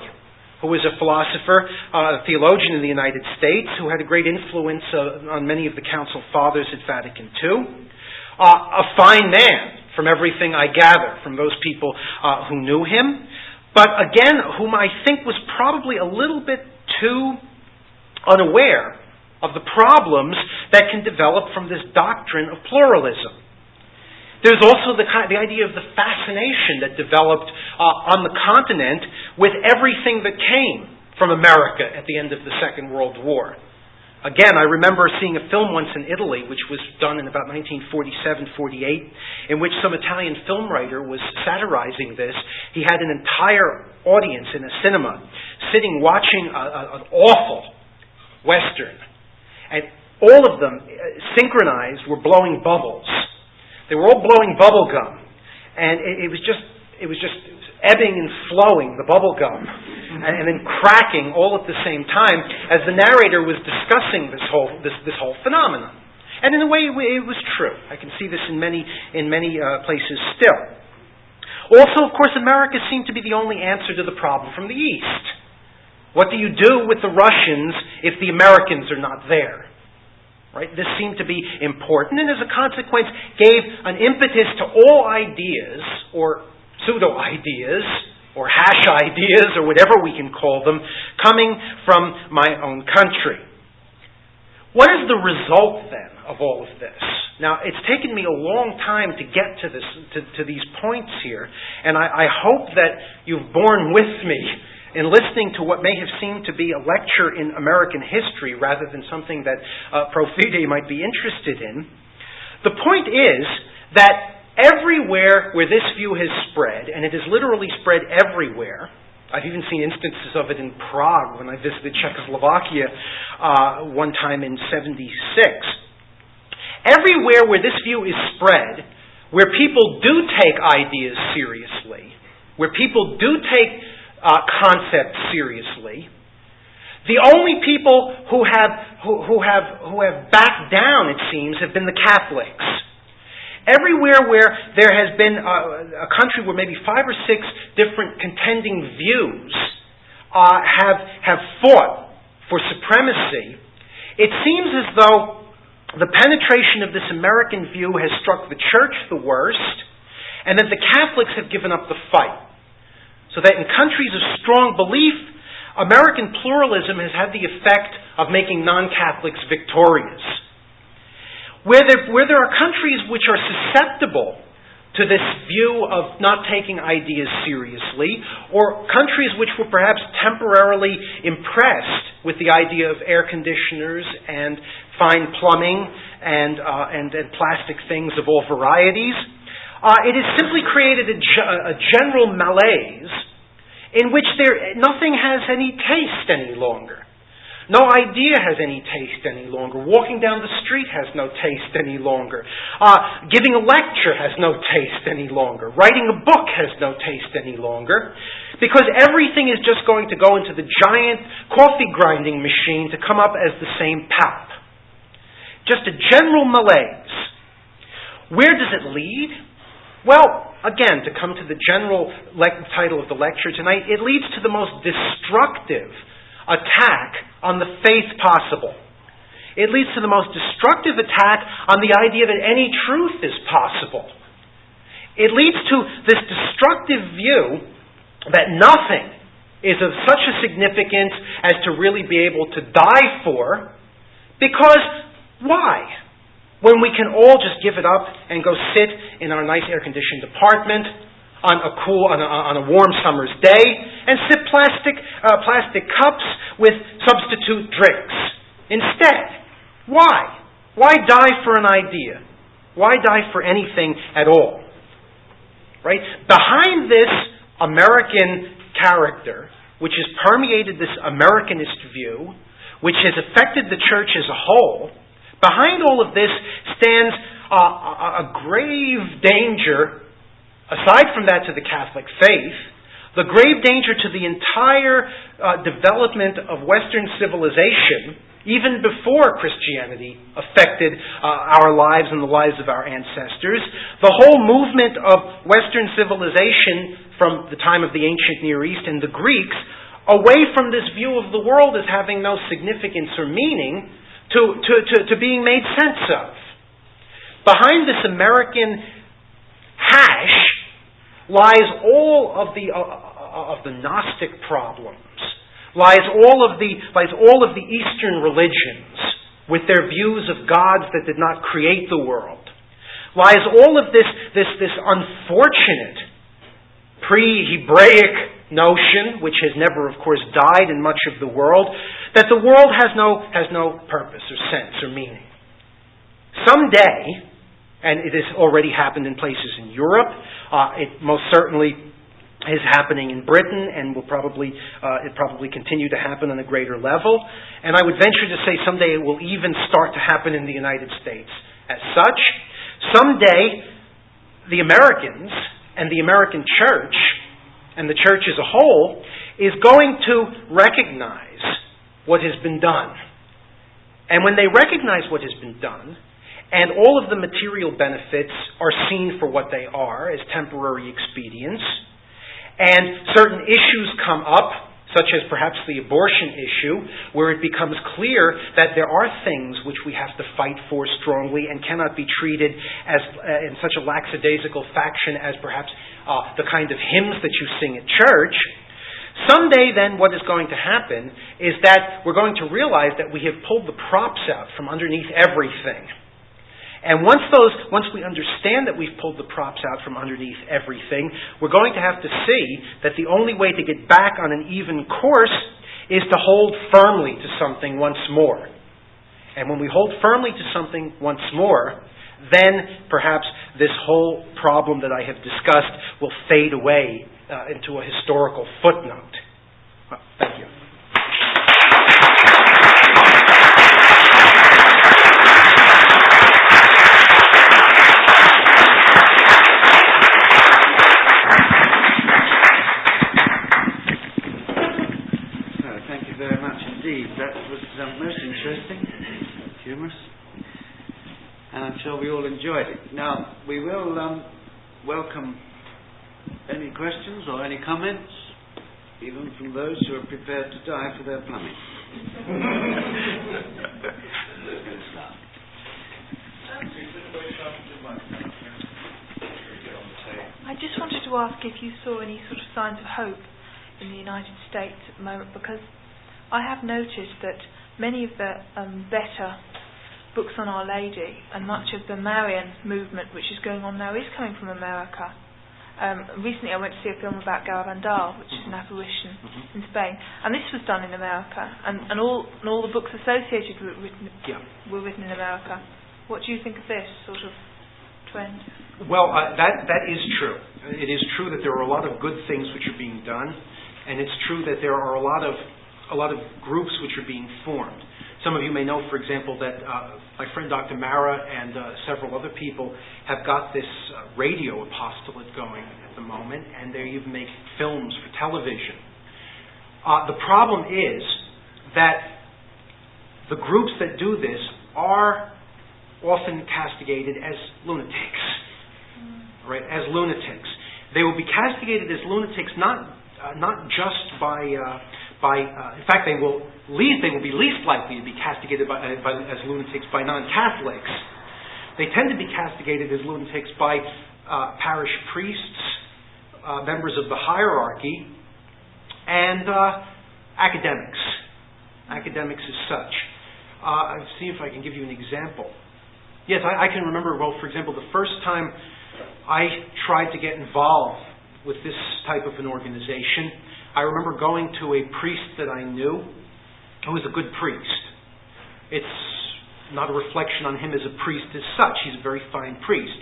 who was a philosopher, a theologian in the United States, who had a great influence on many of the Council Fathers at Vatican II. A fine man, from everything I gather from those people who knew him, but again, whom I think was probably a little bit too unaware of the problems that can develop from this doctrine of pluralism. There's also the idea of the fascination that developed on the continent with everything that came from America at the end of the Second World War. Again, I remember seeing a film once in Italy, which was done in about 1947-48, in which some Italian film writer was satirizing this. He had an entire audience in a cinema sitting watching an awful Western. And all of them, synchronized, were blowing bubbles. They were all blowing bubble gum. And it was just ebbing and flowing, the bubble gum, and then cracking all at the same time as the narrator was discussing this whole phenomenon. And in a way, it was true. I can see this in many places still. Also, of course, America seemed to be the only answer to the problem from the East. What do you do with the Russians if the Americans are not there? Right? This seemed to be important, and as a consequence gave an impetus to all ideas, or pseudo-ideas, or hash ideas, or whatever we can call them, coming from my own country. What is the result, then, of all of this? Now, it's taken me a long time to get to these points here, and I hope that you've borne with me in listening to what may have seemed to be a lecture in American history rather than something that pro fide might be interested in. The point is that everywhere where this view has spread, and it has literally spread everywhere, I've even seen instances of it in Prague when I visited Czechoslovakia one time in '76. Everywhere where this view is spread, where people do take ideas seriously, where people do take concepts seriously, the only people who have backed down, it seems, have been the Catholics. Everywhere where there has been a country where maybe 5 or 6 different contending views have fought for supremacy, it seems as though the penetration of this American view has struck the church the worst, and that the Catholics have given up the fight. So that in countries of strong belief, American pluralism has had the effect of making non-Catholics victorious. Where there are countries which are susceptible to this view of not taking ideas seriously, or countries which were perhaps temporarily impressed with the idea of air conditioners and fine plumbing and plastic things of all varieties, it has simply created a general malaise in which nothing has any taste any longer. No idea has any taste any longer. Walking down the street has no taste any longer. Giving a lecture has no taste any longer. Writing a book has no taste any longer. Because everything is just going to go into the giant coffee grinding machine to come up as the same pap. Just a general malaise. Where does it lead? Well, again, to come to the general title of the lecture tonight, it leads to the most destructive attack on the faith possible. It leads to the most destructive attack on the idea that any truth is possible. It leads to this destructive view that nothing is of such a significance as to really be able to die for, because why? When we can all just give it up and go sit in our nice air-conditioned apartment on a warm summer's day and sip plastic cups with substitute drinks instead. Why? Why die for an idea? Why die for anything at all? Right? Behind this American character, which has permeated this Americanist view, which has affected the church as a whole, behind all of this stands a grave danger, aside from that to the Catholic faith, the grave danger to the entire development of Western civilization, even before Christianity affected our lives and the lives of our ancestors. The whole movement of Western civilization from the time of the ancient Near East and the Greeks, away from this view of the world as having no significance or meaning, to being made sense of. Behind this American hash lies all of the Gnostic problems, lies all of the Eastern religions with their views of gods that did not create the world, lies all of this unfortunate pre-Hebraic notion, which has never, of course, died in much of the world, that the world has no purpose or sense or meaning. Someday, and it has already happened in places in Europe, it most certainly is happening in Britain, and will probably continue to happen on a greater level. And I would venture to say someday it will even start to happen in the United States. As such, someday the Americans and the American church and the church as a whole is going to recognize what has been done. And when they recognize what has been done, and all of the material benefits are seen for what they are, as temporary expedients, and certain issues come up, such as perhaps the abortion issue, where it becomes clear that there are things which we have to fight for strongly and cannot be treated as in such a lackadaisical fashion as perhaps the kind of hymns that you sing at church. Someday then what is going to happen is that we're going to realize that we have pulled the props out from underneath everything. And once we understand that we've pulled the props out from underneath everything, we're going to have to see that the only way to get back on an even course is to hold firmly to something once more. And when we hold firmly to something once more, then perhaps this whole problem that I have discussed will fade away into a historical footnote. Well, thank you. That was most interesting, humorous, and I'm sure we all enjoyed it. Now, we will welcome any questions or any comments, even from those who are prepared to die for their plumbing. I just wanted to ask if you saw any sort of signs of hope in the United States at the moment, because I have noticed that many of the better books on Our Lady and much of the Marian movement which is going on now is coming from America. Recently I went to see a film about Garabandal, which is an apparition in Spain, and this was done in America, and all the books associated with it were written in America. What do you think of this sort of trend? Well, that is true. It is true that there are a lot of good things which are being done, and it's true that there are a lot of a lot of groups which are being formed. Some of you may know, for example, that my friend Dr. Mara and several other people have got this radio apostolate going at the moment, and they're even making films for television. The problem is that the groups that do this are often castigated as lunatics, right? As lunatics, they will be castigated as lunatics not just by in fact, they will be least likely to be castigated as lunatics by non-Catholics. They tend to be castigated as lunatics by parish priests, members of the hierarchy, and academics. Academics as such. I'll see if I can give you an example. Yes, I can remember, well, for example, the first time I tried to get involved with this type of an organization, I remember going to a priest that I knew who was a good priest. It's not a reflection on him as a priest as such. He's a very fine priest.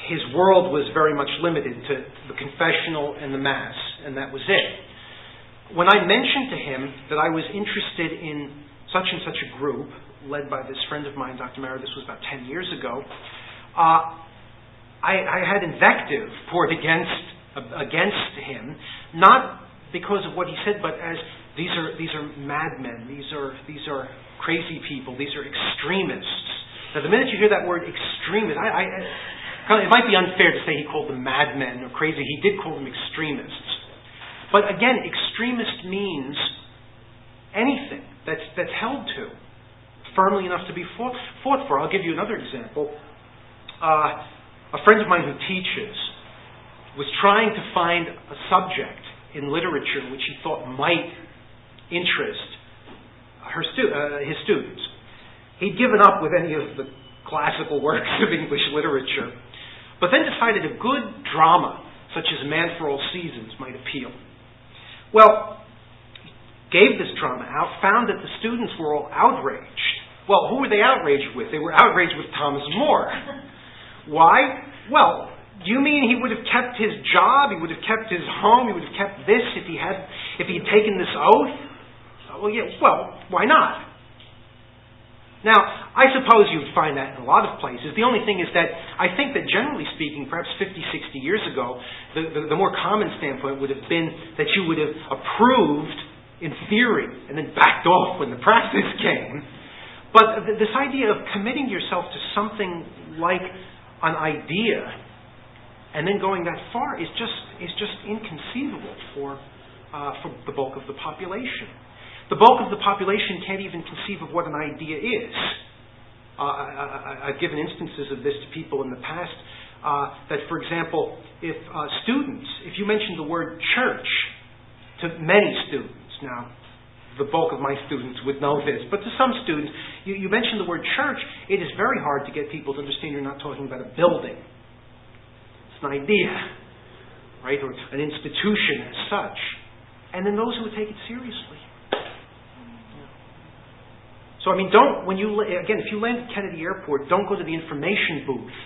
His world was very much limited to the confessional and the Mass, and that was it. When I mentioned to him that I was interested in such and such a group, led by this friend of mine, Dr. Mara, this was about 10 years ago, I had invective poured against him, not because of what he said, but as these are madmen, these are crazy people, these are extremists. Now, the minute you hear that word extremist, it might be unfair to say he called them madmen or crazy. He did call them extremists. But again, extremist means anything that's held to firmly enough to be fought for. I'll give you another example. A friend of mine who teaches was trying to find a subject in literature which he thought might interest his students. He'd given up with any of the classical works of English literature, but then decided a good drama, such as A Man for All Seasons, might appeal. Well, gave this drama out, found that the students were all outraged. Well, who were they outraged with? They were outraged with Thomas More. Why? Well, do you mean he would have kept his job? He would have kept his home? He would have kept this if he had taken this oath? Well, yeah. Well, why not? Now, I suppose you'd find that in a lot of places. The only thing is that I think that generally speaking, perhaps 50, 60 years ago, the more common standpoint would have been that you would have approved in theory and then backed off when the practice came. But this idea of committing yourself to something like an idea and then going that far is just inconceivable for the bulk of the population. The bulk of the population can't even conceive of what an idea is. I've given instances of this to people in the past. That, for example, if you mention the word church to many students, now the bulk of my students would know this, but to some students, you mention the word church, it is very hard to get people to understand you're not talking about a building. It's an idea, right, or an institution as such. And then those who would take it seriously. So, if you land at Kennedy Airport, don't go to the information booth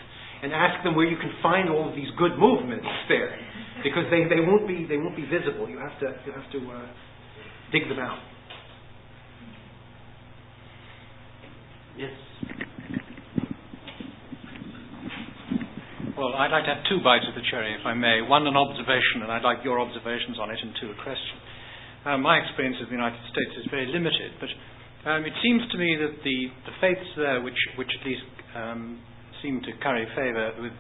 and ask them where you can find all of these good movements there, because they won't be visible. You have to dig them out. Yes. Well, I'd like to have two bites of the cherry, if I may. One, an observation, and I'd like your observations on it, and two, a question. My experience of the United States is very limited, but it seems to me that the faiths there, which at least seem to curry favour with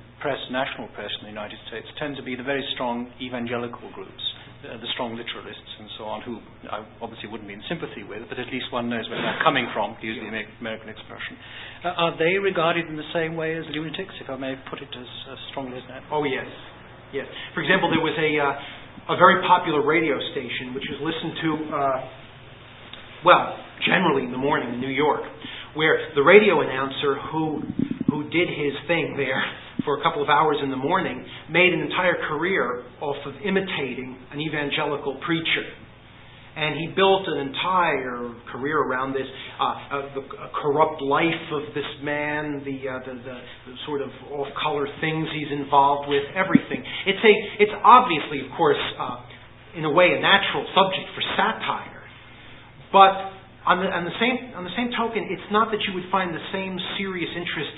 national press in the United States, tend to be the very strong evangelical groups, the strong literalists and so on, who I obviously wouldn't be in sympathy with, but at least one knows where they're coming from, to use the American expression. Are they regarded in the same way as lunatics, if I may put it as strongly as that? Oh, yes. Yes. For example, there was a very popular radio station which was listened to, generally in the morning in New York, where the radio announcer who did his thing there for a couple of hours in the morning made an entire career off of imitating an evangelical preacher. And he built an entire career around this, the corrupt life of this man, the sort of off-color things he's involved with, everything. It's obviously, of course, in a way, a natural subject for satire. But on the same token, it's not that you would find the same serious interest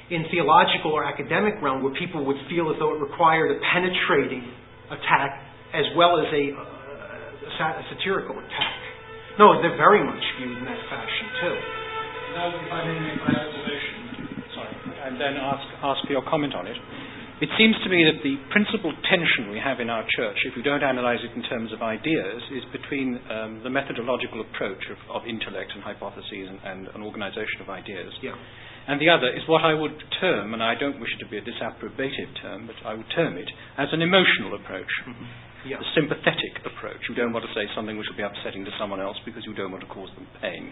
in theological or academic realm where people would feel as though it required a penetrating attack as well as a satirical attack. No, they're very much viewed in that fashion too. Now, if I may make my observation, and then ask for your comment on it. It seems to me that the principal tension we have in our church, if we don't analyze it in terms of ideas, is between the methodological approach of intellect and hypotheses and an organization of ideas. Yeah. And the other is what I would term, and I don't wish it to be a disapprobative term, but I would term it as an emotional approach. Yeah. A sympathetic approach. You don't want to say something which will be upsetting to someone else because you don't want to cause them pain.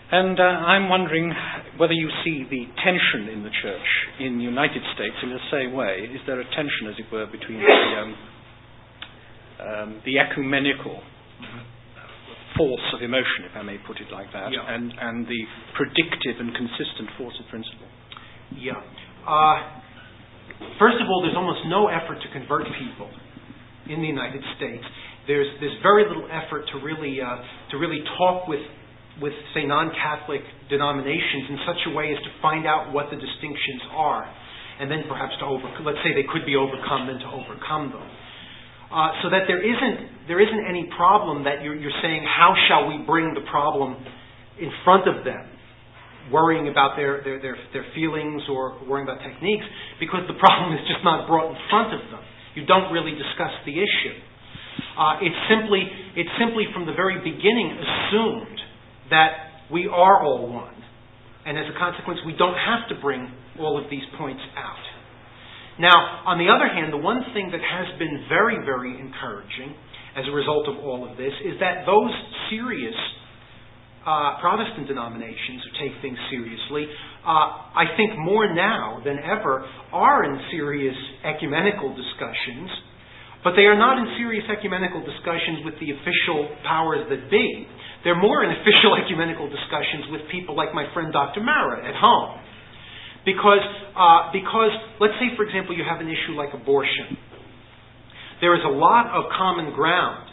And I'm wondering whether you see the tension in the church in the United States in the same way. Is there a tension, as it were, between the ecumenical force of emotion, if I may put it like that, yeah. and the predictive and consistent force of principle? Yeah. First of all, there's almost no effort to convert people in the United States. There's very little effort to really talk with say, non-Catholic denominations in such a way as to find out what the distinctions are, and then perhaps let's say they could be overcome, then to overcome them. So that there isn't any problem that you're saying, how shall we bring the problem in front of them, worrying about their feelings or worrying about techniques, because the problem is just not brought in front of them. You don't really discuss the issue. It's simply from the very beginning assumed that we are all one. And as a consequence, we don't have to bring all of these points out. Now, on the other hand, the one thing that has been very, very encouraging as a result of all of this is that those serious Protestant denominations who take things seriously, I think more now than ever, are in serious ecumenical discussions, but they are not in serious ecumenical discussions with the official powers that be. They're more in official ecumenical discussions with people like my friend Dr. Mara at home. Because let's say, for example, you have an issue like abortion. There is a lot of common ground